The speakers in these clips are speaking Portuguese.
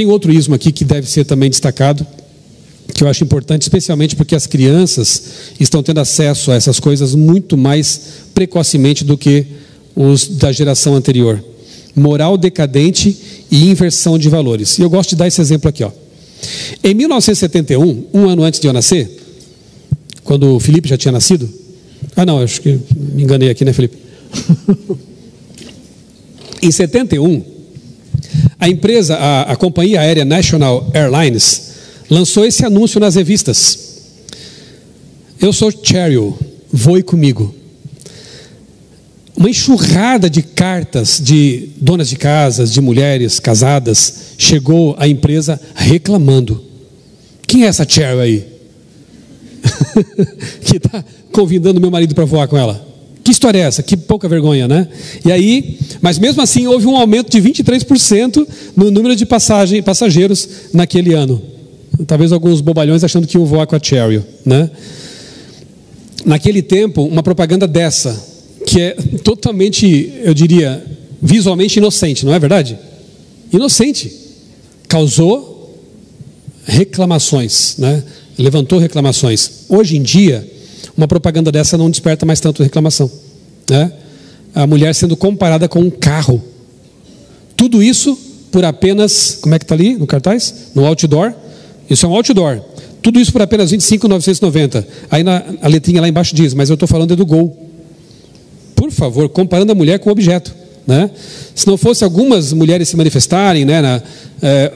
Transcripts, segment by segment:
Tem outro ismo aqui que deve ser também destacado, que eu acho importante, especialmente porque as crianças estão tendo acesso a essas coisas muito mais precocemente do que os da geração anterior. Moral decadente e inversão de valores. E eu gosto de dar esse exemplo aqui, ó. Em 1971, um ano antes de eu nascer, quando o Felipe já tinha nascido... Ah, não, acho que me enganei aqui, né, Felipe? Em 71, a companhia aérea National Airlines lançou esse anúncio nas revistas. Eu sou Cheryl, voe comigo. Uma enxurrada de cartas de donas de casas, de mulheres casadas, chegou à empresa reclamando. Quem é essa Cheryl aí? Que está convidando meu marido para voar com ela. Que história é essa? Que pouca vergonha, né? E aí, mas mesmo assim houve um aumento de 23% no número de passageiros naquele ano. Talvez alguns bobalhões achando que iam voar com a Cheryl, né? Naquele tempo, uma propaganda dessa, que é totalmente, eu diria, visualmente inocente, não é verdade? Inocente. Causou reclamações, né? Levantou reclamações. Hoje em dia, uma propaganda dessa não desperta mais tanto reclamação, né? A mulher sendo comparada com um carro. Tudo isso por apenas, como é que está ali no cartaz? No outdoor. Isso é um outdoor. Tudo isso por apenas R$ 25.990. Aí a letrinha lá embaixo diz, mas eu estou falando do Gol. Por favor, comparando a mulher com o objeto, né? Se não fosse algumas mulheres se manifestarem, né,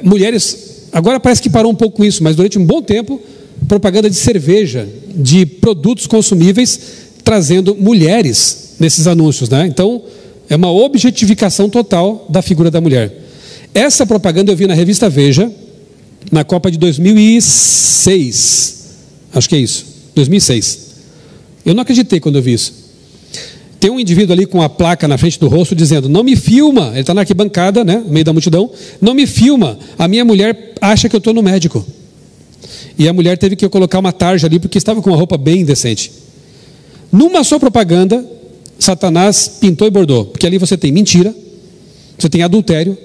mulheres, agora parece que parou um pouco com isso, mas durante um bom tempo, propaganda de cerveja, de produtos consumíveis, trazendo mulheres nesses anúncios, né? Então, é uma objetificação total da figura da mulher. Essa propaganda eu vi na revista Veja, na Copa de 2006, acho que é isso, 2006. Eu não acreditei quando eu vi isso. Tem um indivíduo ali com a placa na frente do rosto dizendo, não me filma, ele está na arquibancada, né, no meio da multidão, não me filma, a minha mulher acha que eu estou no médico. E a mulher teve que colocar uma tarja ali, porque estava com uma roupa bem indecente. Numa só propaganda, Satanás pintou e bordou, porque ali você tem mentira, você tem adultério,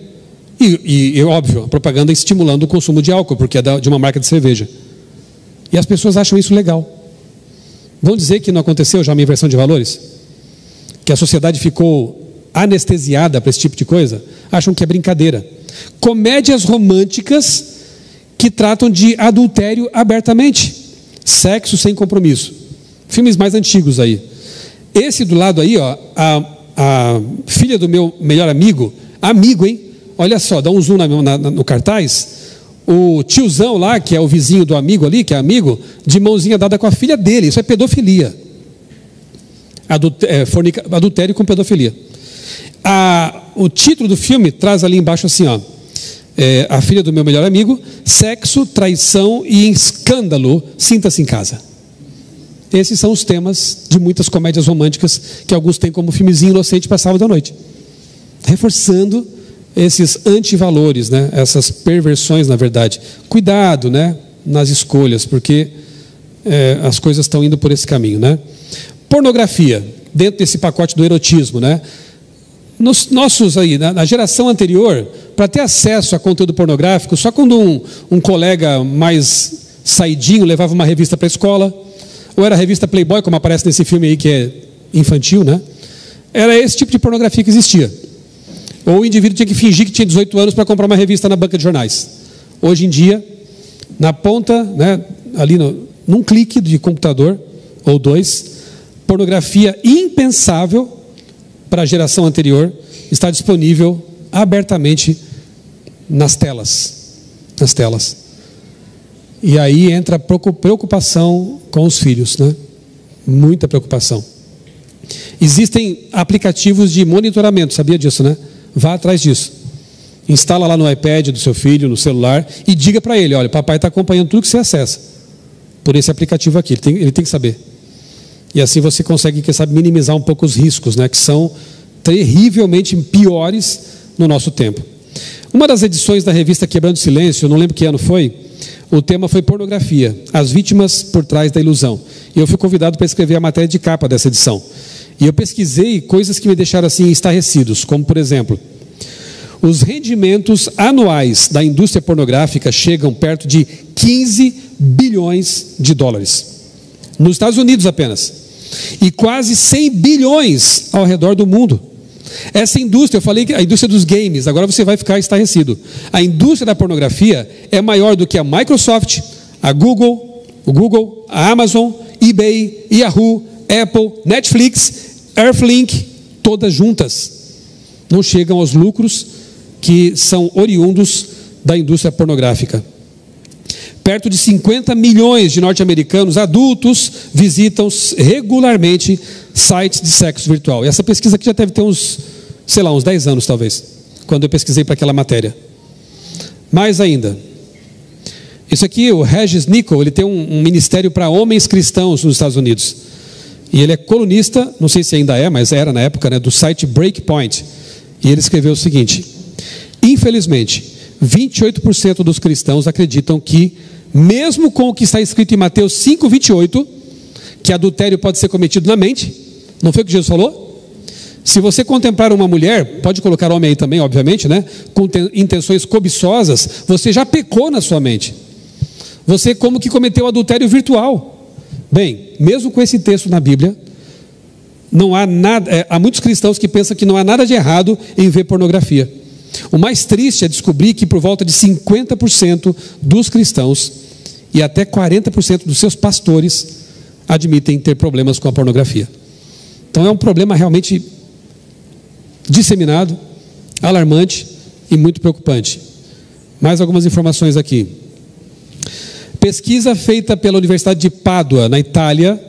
e óbvio, a propaganda estimulando o consumo de álcool, porque é de uma marca de cerveja. E as pessoas acham isso legal. Vão dizer que não aconteceu já uma inversão de valores? Que a sociedade ficou anestesiada para esse tipo de coisa? Acham que é brincadeira. Comédias românticas que tratam de adultério abertamente. Sexo sem compromisso. Filmes mais antigos aí. Esse do lado aí, ó, a filha do meu melhor amigo, hein? Olha só, dá um zoom no cartaz. O tiozão lá, que é o vizinho do amigo ali, que é amigo, de mãozinha dada com a filha dele. Isso é pedofilia. Adultério com pedofilia. O título do filme traz ali embaixo assim, ó, a filha do meu melhor amigo, sexo, traição e escândalo, sinta-se em casa. Esses são os temas de muitas comédias românticas que alguns têm como filmezinho inocente para sábado à noite, reforçando esses antivalores, né? Essas perversões, na verdade. Cuidado, né, nas escolhas, porque as coisas estão indo por esse caminho, né? Pornografia, dentro desse pacote do erotismo, né? Na geração anterior, para ter acesso a conteúdo pornográfico, só quando um colega mais saidinho levava uma revista para a escola, ou era a revista Playboy, como aparece nesse filme aí que é infantil, né? Era esse tipo de pornografia que existia. Ou o indivíduo tinha que fingir que tinha 18 anos para comprar uma revista na banca de jornais. Hoje em dia, na ponta, né, ali num clique de computador, ou dois, pornografia impensável para a geração anterior está disponível abertamente nas telas. E aí entra a preocupação com os filhos, né? Muita preocupação. Existem aplicativos de monitoramento, sabia disso, né? Vá atrás disso. Instala lá no iPad do seu filho, no celular, e diga para ele, olha, papai está acompanhando tudo que você acessa por esse aplicativo aqui, ele tem que saber. E assim você consegue, quem sabe, minimizar um pouco os riscos, né, que são terrivelmente piores no nosso tempo. Uma das edições da revista Quebrando o Silêncio, eu não lembro que ano foi, o tema foi pornografia, as vítimas por trás da ilusão. E eu fui convidado para escrever a matéria de capa dessa edição. E eu pesquisei coisas que me deixaram assim estarrecidos, como por exemplo, os rendimentos anuais da indústria pornográfica chegam perto de 15 bilhões de dólares. Nos Estados Unidos apenas. E quase 100 bilhões ao redor do mundo. Essa indústria, eu falei que a indústria dos games, agora você vai ficar estarrecido. A indústria da pornografia é maior do que a Microsoft, a Google, a Amazon, eBay, Yahoo, Apple, Netflix, Earthlink, todas juntas. Não chegam aos lucros que são oriundos da indústria pornográfica. Perto de 50 milhões de norte-americanos adultos visitam regularmente sites de sexo virtual. E essa pesquisa aqui já deve ter uns 10 anos talvez, quando eu pesquisei para aquela matéria. Mais ainda, isso aqui, o Regis Nichols, ele tem um ministério para homens cristãos nos Estados Unidos. E ele é colunista, não sei se ainda é, mas era na época, né, do site Breakpoint. E ele escreveu o seguinte: infelizmente, 28% dos cristãos acreditam que, mesmo com o que está escrito em Mateus 5:28, que adultério pode ser cometido na mente, não foi o que Jesus falou? Se você contemplar uma mulher, pode colocar homem aí também, obviamente, né, com intenções cobiçosas, você já pecou na sua mente. Você como que cometeu adultério virtual. Bem, mesmo com esse texto na Bíblia, não há nada, há muitos cristãos que pensam que não há nada de errado em ver pornografia. O mais triste é descobrir que por volta de 50% dos cristãos e até 40% dos seus pastores admitem ter problemas com a pornografia. Então é um problema realmente disseminado, alarmante e muito preocupante. Mais algumas informações aqui. Pesquisa feita pela Universidade de Pádua, na Itália,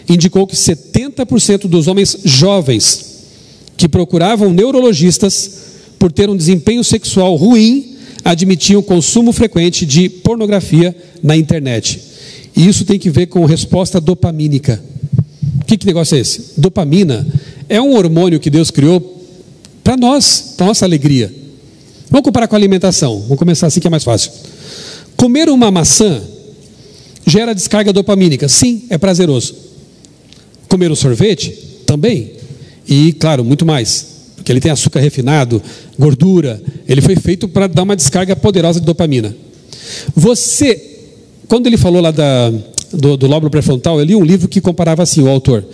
indicou que 70% dos homens jovens que procuravam neurologistas por ter um desempenho sexual ruim admitiam consumo frequente de pornografia na internet. E isso tem que ver com resposta dopamínica. Que negócio é esse? Dopamina é um hormônio que Deus criou para nós, para nossa alegria. Vamos comparar com a alimentação. Vamos começar assim que é mais fácil. Comer uma maçã gera descarga dopamínica. Sim, é prazeroso. Comer um sorvete? Também. E, claro, muito mais. Porque ele tem açúcar refinado, gordura. Ele foi feito para dar uma descarga poderosa de dopamina. Você, quando ele falou lá do lóbulo pré-frontal, eu li um livro que comparava assim, o autor.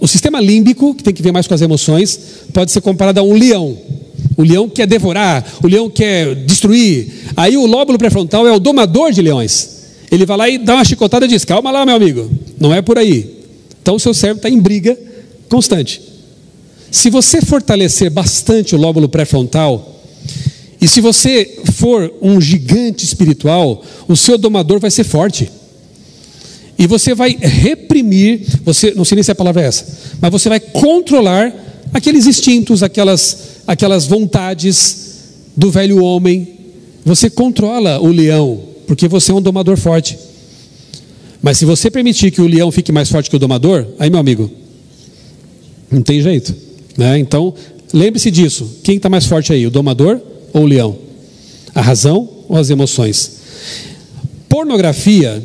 O sistema límbico, que tem que ver mais com as emoções, pode ser comparado a um leão. O leão quer devorar, o leão quer destruir. Aí o lóbulo pré-frontal é o domador de leões. Ele vai lá e dá uma chicotada e diz: calma lá, meu amigo, não é por aí. Então o seu cérebro está em briga constante. Se você fortalecer bastante o lóbulo pré-frontal, e se você for um gigante espiritual, o seu domador vai ser forte. E você vai reprimir, não sei nem se a palavra é essa, mas você vai controlar aqueles instintos, aquelas vontades do velho homem. Você controla o leão, porque você é um domador forte. Mas se você permitir que o leão fique mais forte que o domador, aí, meu amigo, não tem jeito, né? Então, lembre-se disso. Quem está mais forte aí, o domador ou o leão? A razão ou as emoções? Pornografia,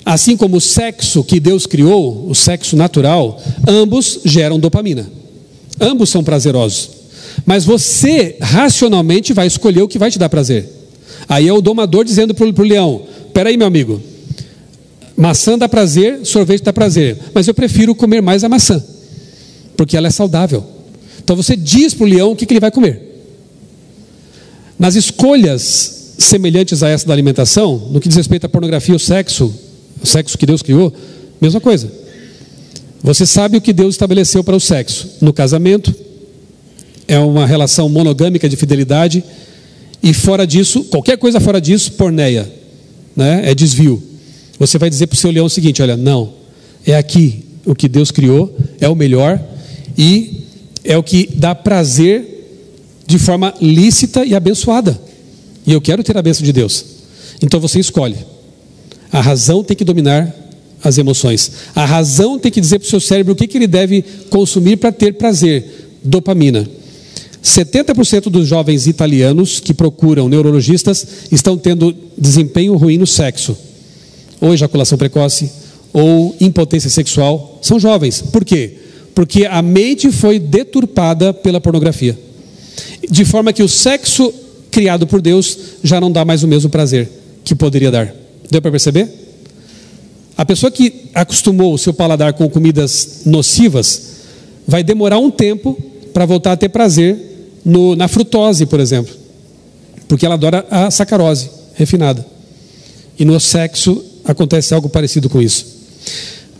assim como o sexo que Deus criou, o sexo natural, ambos geram dopamina. Ambos são prazerosos. Mas você, racionalmente, vai escolher o que vai te dar prazer. Aí é o domador dizendo para o leão: peraí, meu amigo, maçã dá prazer, sorvete dá prazer, mas eu prefiro comer mais a maçã, porque ela é saudável. Então você diz para o leão o que ele vai comer. Nas escolhas semelhantes a essa da alimentação, no que diz respeito à pornografia, o sexo que Deus criou, mesma coisa. Você sabe o que Deus estabeleceu para o sexo. No casamento, é uma relação monogâmica de fidelidade, e fora disso, qualquer coisa fora disso, porneia, né? É desvio. Você vai dizer para o seu leão o seguinte: olha, não, é aqui o que Deus criou, é o melhor, e é o que dá prazer de forma lícita e abençoada. E eu quero ter a bênção de Deus. Então você escolhe. A razão tem que dominar as emoções. A razão tem que dizer para o seu cérebro o que ele deve consumir para ter prazer. Dopamina. 70% dos jovens italianos que procuram neurologistas estão tendo desempenho ruim no sexo. Ou ejaculação precoce, ou impotência sexual. São jovens. Por quê? Porque a mente foi deturpada pela pornografia. De forma que o sexo criado por Deus já não dá mais o mesmo prazer que poderia dar. Deu para perceber? A pessoa que acostumou o seu paladar com comidas nocivas vai demorar um tempo para voltar a ter prazer na frutose, por exemplo, porque ela adora a sacarose refinada. E no sexo acontece algo parecido com isso.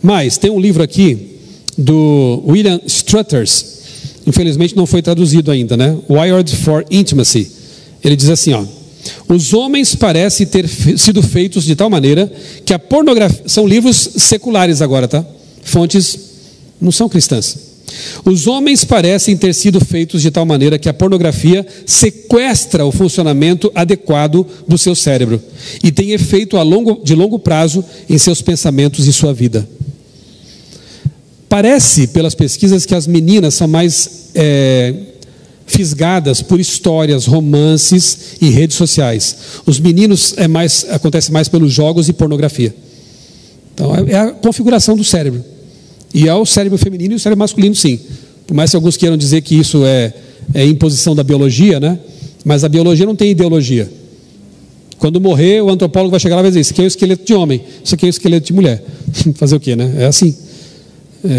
Mas tem um livro aqui do William Struthers, infelizmente não foi traduzido ainda, né? Wired for Intimacy. Ele diz assim, ó: os homens parecem ter sido feitos de tal maneira que a pornografia... São livros seculares agora, tá? Fontes não são cristãs. Os homens parecem ter sido feitos de tal maneira que a pornografia sequestra o funcionamento adequado do seu cérebro e tem efeito de longo prazo em seus pensamentos e sua vida. Parece, pelas pesquisas, que as meninas são mais fisgadas por histórias, romances e redes sociais. Os meninos acontece mais pelos jogos e pornografia. Então é a configuração do cérebro. E é o cérebro feminino e o cérebro masculino, sim. Por mais que alguns queiram dizer que isso é imposição da biologia, né? Mas a biologia não tem ideologia. Quando morrer, o antropólogo vai chegar lá e vai dizer: isso aqui é o esqueleto de homem, isso aqui é o esqueleto de mulher. Fazer o quê, né? É assim.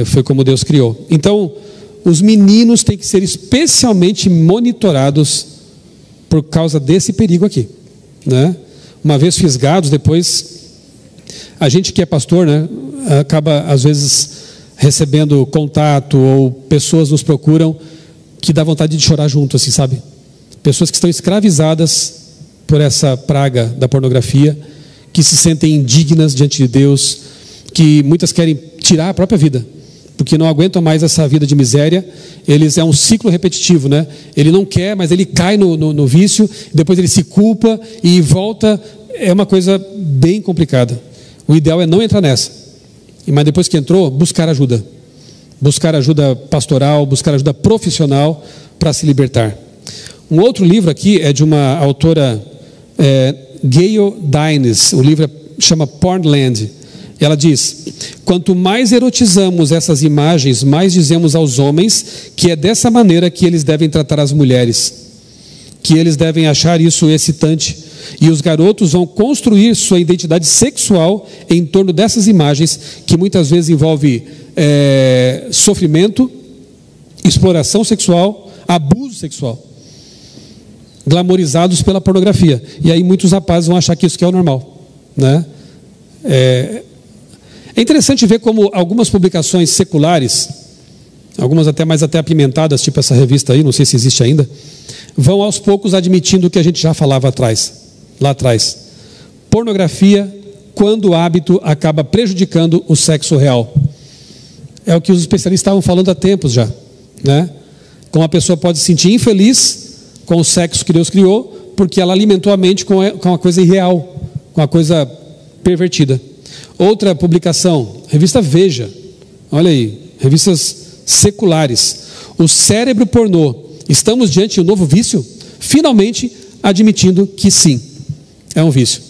Foi como Deus criou. Então, os meninos têm que ser especialmente monitorados por causa desse perigo aqui, né? Uma vez fisgados, depois, a gente que é pastor, né, acaba às vezes recebendo contato, ou pessoas nos procuram que dá vontade de chorar junto, assim, sabe? Pessoas que estão escravizadas por essa praga da pornografia, que se sentem indignas diante de Deus, que muitas querem tirar a própria vida, porque não aguentam mais essa vida de miséria. É um ciclo repetitivo, né? Ele não quer, mas ele cai no vício, depois ele se culpa e volta. É uma coisa bem complicada. O ideal é não entrar nessa. Mas depois que entrou, buscar ajuda pastoral, buscar ajuda profissional para se libertar. Um outro livro aqui é de uma autora, Gayle Dines. O livro chama Pornland. Ela diz: quanto mais erotizamos essas imagens, mais dizemos aos homens que é dessa maneira que eles devem tratar as mulheres, que eles devem achar isso excitante, e os garotos vão construir sua identidade sexual em torno dessas imagens, que muitas vezes envolve sofrimento, exploração sexual, abuso sexual, glamorizados pela pornografia. E aí muitos rapazes vão achar que isso que é o normal, né? É interessante ver como algumas publicações seculares, algumas até mais apimentadas, tipo essa revista aí, não sei se existe ainda, vão aos poucos admitindo o que a gente já falava lá atrás. Pornografia, quando o hábito acaba prejudicando o sexo real. É o que os especialistas estavam falando há tempos já, né? Como a pessoa pode se sentir infeliz com o sexo que Deus criou, porque ela alimentou a mente com uma coisa irreal, com uma coisa pervertida. Outra publicação, revista Veja, olha aí, revistas seculares. O cérebro pornô. Estamos diante de um novo vício? Finalmente admitindo que sim, é um vício.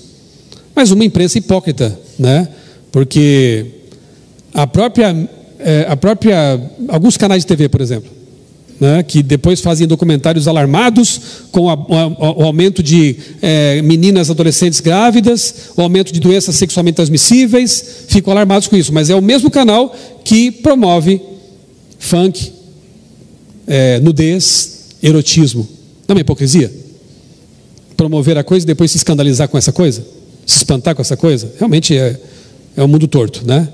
Mas uma imprensa hipócrita, né? Porque alguns canais de TV, por exemplo, né, que depois fazem documentários alarmados com o aumento de meninas adolescentes grávidas, o aumento de doenças sexualmente transmissíveis, ficam alarmados com isso. Mas é o mesmo canal que promove funk, nudez, erotismo. Não é uma hipocrisia? Promover a coisa e depois se escandalizar com essa coisa? Se espantar com essa coisa? Realmente é um mundo torto, né?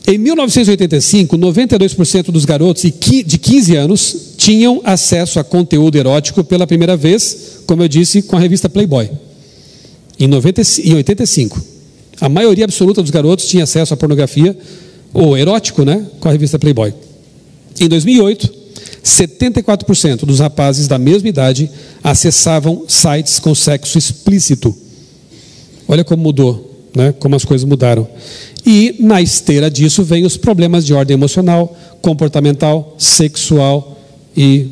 Em 1985, 92% dos garotos de 15 anos tinham acesso a conteúdo erótico pela primeira vez, como eu disse, com a revista Playboy. Em 85, a maioria absoluta dos garotos tinha acesso à pornografia, ou erótico, né, com a revista Playboy. Em 2008, 74% dos rapazes da mesma idade acessavam sites com sexo explícito. Olha como mudou, né, como as coisas mudaram. E na esteira disso vem os problemas de ordem emocional, comportamental, sexual e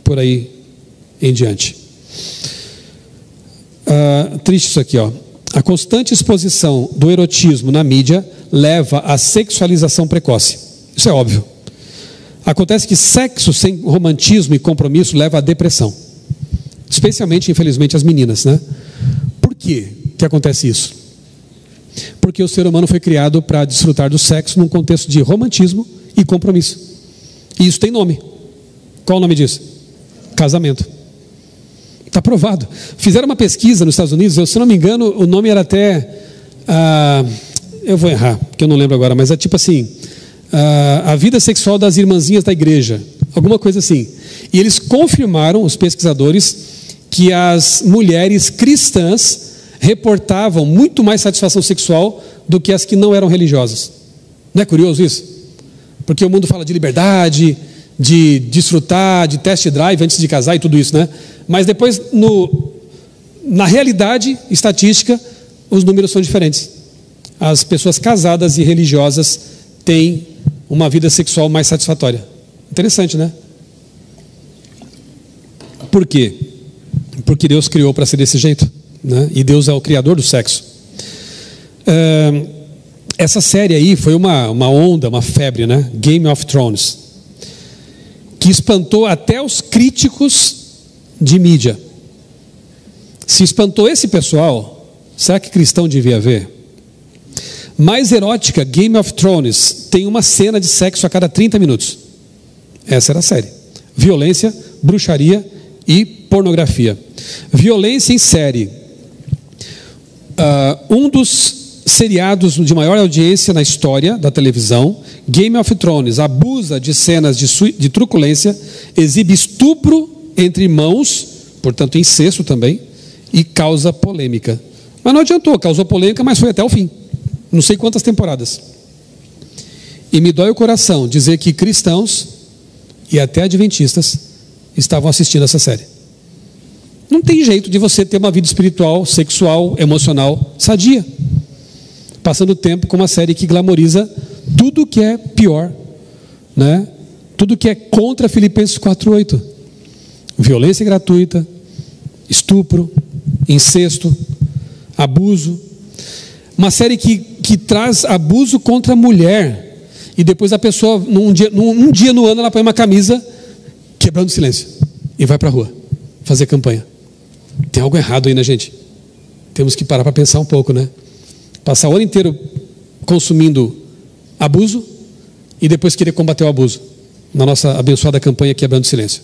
por aí em diante. Triste isso aqui, ó. A constante exposição do erotismo na mídia leva à sexualização precoce. Isso é óbvio. Acontece que sexo sem romantismo e compromisso leva à depressão. Especialmente, infelizmente, as meninas, né? Por quê que acontece isso? Porque o ser humano foi criado para desfrutar do sexo num contexto de romantismo e compromisso. E isso tem nome. Qual o nome disso? Casamento. Está provado. Fizeram uma pesquisa nos Estados Unidos, se não me engano, o nome era até... eu vou errar, porque eu não lembro agora, mas é tipo assim... a vida sexual das irmãzinhas da igreja. Alguma coisa assim. E eles confirmaram, os pesquisadores, que as mulheres cristãs reportavam muito mais satisfação sexual do que as que não eram religiosas. Não é curioso isso? Porque o mundo fala de liberdade, de desfrutar, de test drive antes de casar e tudo isso, né? Mas depois, na realidade estatística, os números são diferentes. As pessoas casadas e religiosas têm uma vida sexual mais satisfatória. Interessante, né? Por quê? Porque Deus criou para ser desse jeito, né? E Deus é o criador do sexo. Essa série aí foi uma onda, uma febre, né? Game of Thrones, que espantou até os críticos de mídia. Se espantou esse pessoal, será que cristão devia ver? Mais erótica, Game of Thrones tem uma cena de sexo a cada 30 minutos. Essa era a série. Violência, bruxaria e pornografia. Violência em série. Um dos seriados de maior audiência na história da televisão, Game of Thrones, abusa de cenas de truculência, exibe estupro entre irmãos, portanto incesto também, e causa polêmica. Mas não adiantou, causou polêmica, mas foi até o fim. Não sei quantas temporadas. E me dói o coração dizer que cristãos e até adventistas estavam assistindo essa série. Não tem jeito de você ter uma vida espiritual, sexual, emocional sadia, passando tempo com uma série que glamoriza tudo que é pior, né? Tudo que é contra Filipenses 4:8. Violência gratuita, estupro, incesto, abuso. Uma série que traz abuso contra a mulher. E depois a pessoa, um dia no ano, ela põe uma camisa quebrando o silêncio e vai para a rua fazer campanha. Tem algo errado aí, né, gente? Temos que parar para pensar um pouco, né? Passar o ano inteiro consumindo abuso e depois querer combater o abuso na nossa abençoada campanha Quebrando o Silêncio.